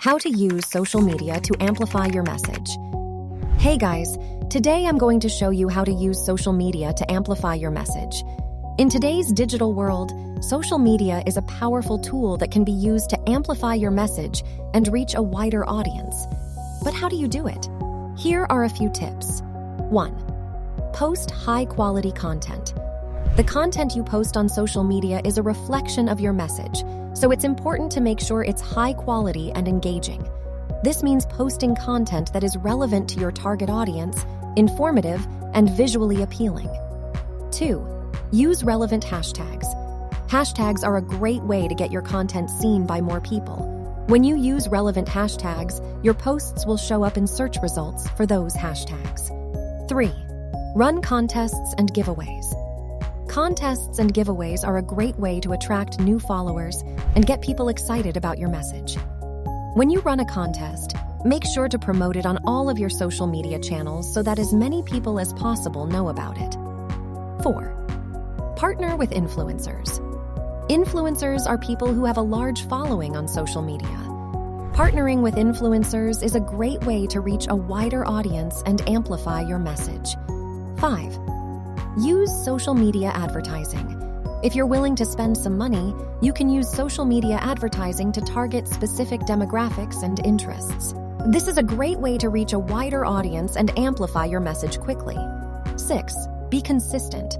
How to use social media to amplify your message. Hey guys, today I'm going to show you how to use social media to amplify your message. In today's digital world, social media is a powerful tool that can be used to amplify your message and reach a wider audience. But how do you do it? Here are a few tips. 1. Post high-quality content. The content you post on social media is a reflection of your message, so it's important to make sure it's high quality and engaging. This means posting content that is relevant to your target audience, informative, and visually appealing. 2. Use relevant hashtags. Hashtags are a great way to get your content seen by more people. When you use relevant hashtags, your posts will show up in search results for those hashtags. 3. Run contests and giveaways. Contests and giveaways are a great way to attract new followers and get people excited about your message. When you run a contest, make sure to promote it on all of your social media channels so that as many people as possible know about it. 4. Partner with influencers. Influencers are people who have a large following on social media. Partnering with influencers is a great way to reach a wider audience and amplify your message. 5. Use social media advertising. If you're willing to spend some money, you can use social media advertising to target specific demographics and interests. This is a great way to reach a wider audience and amplify your message quickly. 6. Be consistent.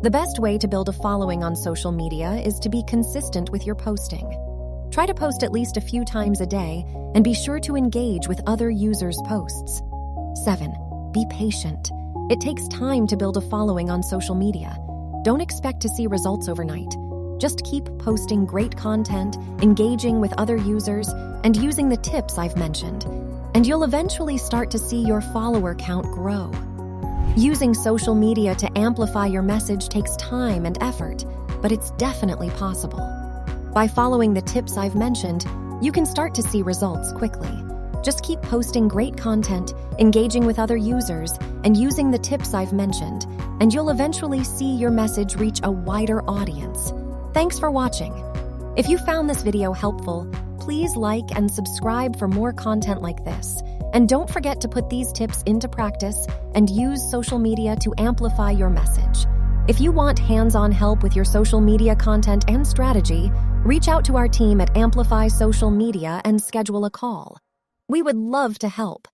The best way to build a following on social media is to be consistent with your posting. Try to post at least a few times a day and be sure to engage with other users' posts. 7. Be patient. It takes time to build a following on social media. Don't expect to see results overnight. Just keep posting great content, engaging with other users, and using the tips I've mentioned, and you'll eventually start to see your follower count grow. Using social media to amplify your message takes time and effort, but it's definitely possible. By following the tips I've mentioned, you can start to see results quickly. Just keep posting great content, engaging with other users, and using the tips I've mentioned, and you'll eventually see your message reach a wider audience. Thanks for watching. If you found this video helpful, please like and subscribe for more content like this. And don't forget to put these tips into practice and use social media to amplify your message. If you want hands-on help with your social media content and strategy, reach out to our team at Amplify Social Media and schedule a call. We would love to help.